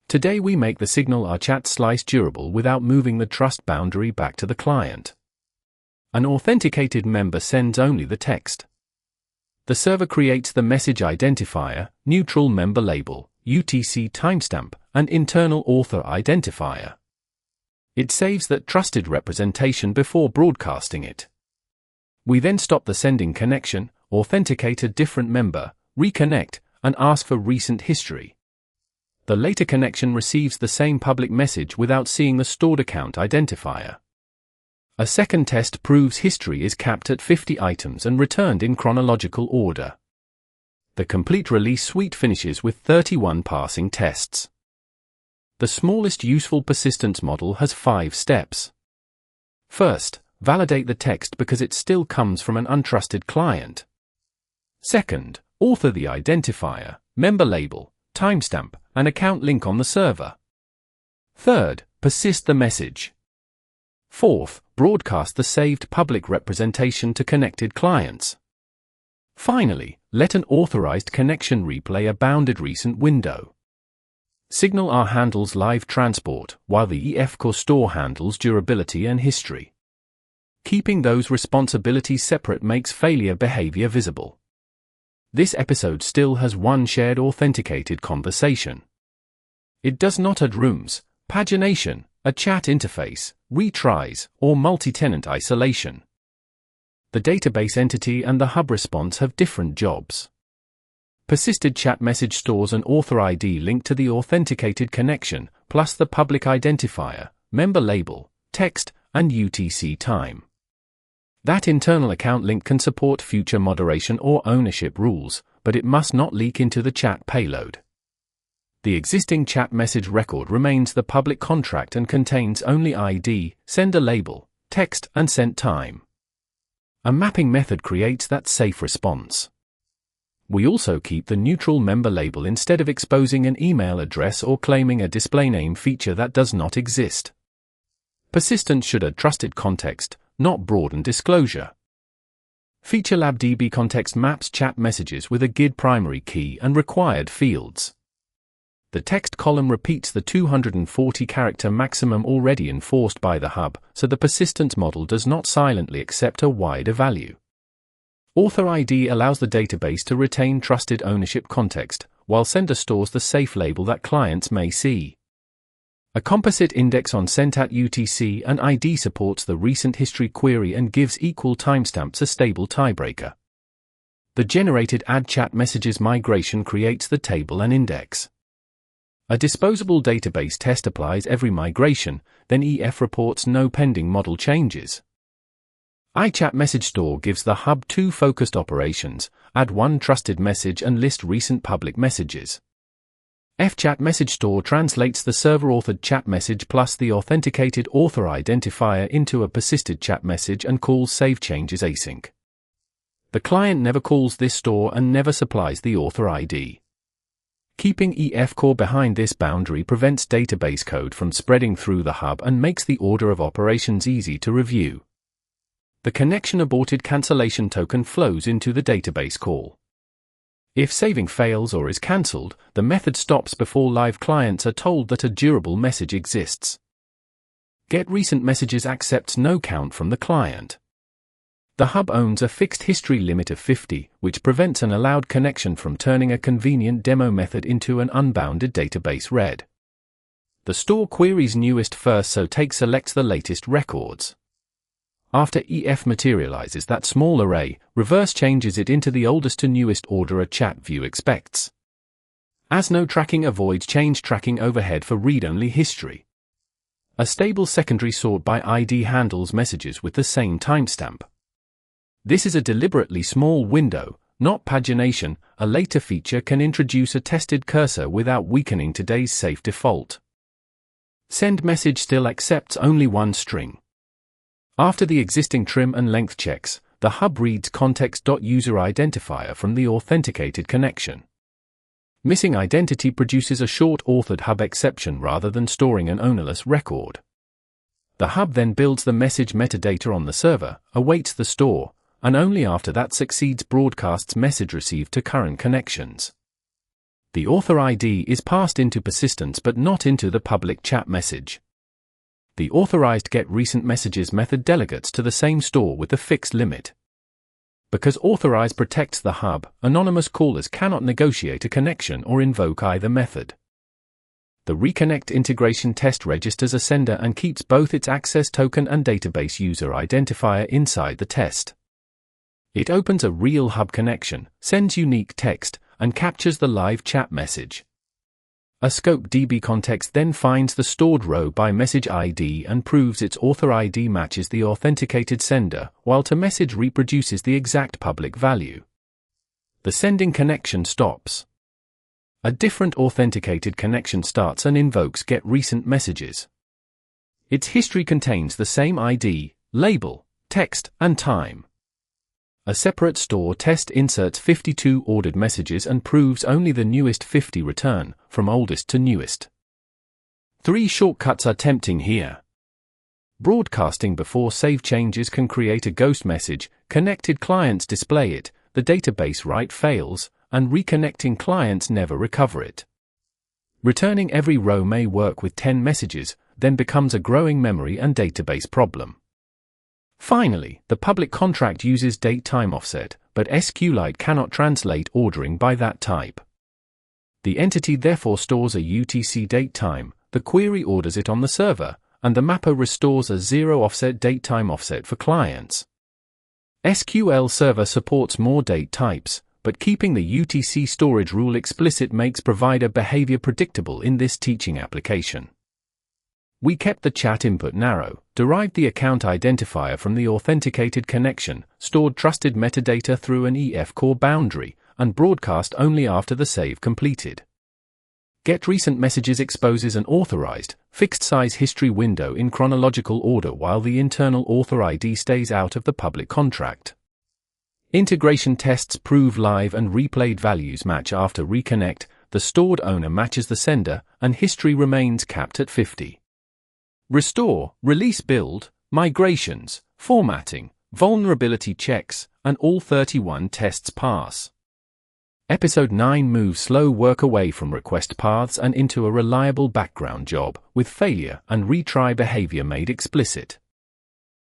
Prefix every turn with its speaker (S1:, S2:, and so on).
S1: Today we make the SignalR chat slice durable without moving the trust boundary back to the client. An authenticated member sends only the text. The server creates the message identifier, neutral member label, UTC timestamp, and internal author identifier. It saves that trusted representation before broadcasting it. We then stop the sending connection, authenticate a different member, reconnect, and ask for recent history. The later connection receives the same public message without seeing the stored account identifier. A second test proves history is capped at 50 items and returned in chronological order. The complete release suite finishes with 31 passing tests. The smallest useful persistence model has 5 steps. First, validate the text because it still comes from an untrusted client. Second, author the identifier, member label, timestamp, and account link on the server. Third, persist the message. Fourth, broadcast the saved public representation to connected clients. Finally, let an authorized connection replay a bounded recent window. SignalR handles live transport, while the EF core store handles durability and history. Keeping those responsibilities separate makes failure behavior visible. This episode still has one shared authenticated conversation. It does not add rooms, pagination, a chat interface, retries, or multi-tenant isolation. The database entity and the hub response have different jobs. Persisted chat message stores an author ID linked to the authenticated connection, plus the public identifier, member label, text, and UTC time. That internal account link can support future moderation or ownership rules, but it must not leak into the chat payload. The existing chat message record remains the public contract and contains only ID, sender label, text, and sent time. A mapping method creates that safe response. We also keep the neutral member label instead of exposing an email address or claiming a display name feature that does not exist. Persistence should add trusted context, not broaden disclosure. FeatureLab DB context maps chat messages with a GID primary key and required fields. The text column repeats the 240-character maximum already enforced by the hub, so the persistence model does not silently accept a wider value. Author ID allows the database to retain trusted ownership context, while sender stores the safe label that clients may see. A composite index on sent@UTC UTC and ID supports the recent history query and gives equal timestamps a stable tiebreaker. The generated add chat messages migration creates the table and index. A disposable database test applies every migration, then EF reports no pending model changes. iChat message store gives the hub 2 focused operations, add 1 trusted message and list recent public messages. FChat message store translates the server-authored chat message plus the authenticated author identifier into a persisted chat message and calls save changes async. The client never calls this store and never supplies the author ID. Keeping EF core behind this boundary prevents database code from spreading through the hub and makes the order of operations easy to review. The connection aborted cancellation token flows into the database call. If saving fails or is cancelled, the method stops before live clients are told that a durable message exists. Get recent messages accepts no count from the client. The hub owns a fixed history limit of 50, which prevents an allowed connection from turning a convenient demo method into an unbounded database read. The store queries newest first, so selects the latest records. After EF materializes that small array, reverse changes it into the oldest to newest order a chat view expects. As no tracking avoids change tracking overhead for read-only history. A stable secondary sort by ID handles messages with the same timestamp. This is a deliberately small window, not pagination. A later feature can introduce a tested cursor without weakening today's safe default. Send message still accepts only 1 string. After the existing trim and length checks, the hub reads context.user identifier from the authenticated connection. Missing identity produces a short authored hub exception rather than storing an ownerless record. The hub then builds the message metadata on the server, awaits the store, and only after that succeeds broadcasts message received to current connections. The author ID is passed into persistence but not into the public chat message. The authorized getRecentMessages method delegates to the same store with the fixed limit. Because authorize protects the hub, anonymous callers cannot negotiate a connection or invoke either method. The Reconnect integration test registers a sender and keeps both its access token and database user identifier inside the test. It opens a real hub connection, sends unique text, and captures the live chat message. A scope DB context then finds the stored row by message ID and proves its author ID matches the authenticated sender, while toMessage reproduces the exact public value. The sending connection stops. A different authenticated connection starts and invokes getRecentMessages. Its history contains the same ID, label, text, and time. A separate store test inserts 52 ordered messages and proves only the newest 50 return, from oldest to newest. 3 shortcuts are tempting here. Broadcasting before save changes can create a ghost message, connected clients display it, the database write fails, and reconnecting clients never recover it. Returning every row may work with 10 messages, then becomes a growing memory and database problem. Finally, the public contract uses date-time offset, but SQLite cannot translate ordering by that type. The entity therefore stores a UTC date-time, the query orders it on the server, and the mapper restores a zero-offset date-time offset for clients. SQL Server supports more date types, but keeping the UTC storage rule explicit makes provider behavior predictable in this teaching application. We kept the chat input narrow, derived the account identifier from the authenticated connection, stored trusted metadata through an EF core boundary, and broadcast only after the save completed. GetRecentMessages exposes an authorized, fixed-size history window in chronological order while the internal author ID stays out of the public contract. Integration tests prove live and replayed values match after reconnect, the stored owner matches the sender, and history remains capped at 50. Restore, release build, migrations, formatting, vulnerability checks, and all 31 tests pass. Episode 9 moves slow work away from request paths and into a reliable background job, with failure and retry behavior made explicit.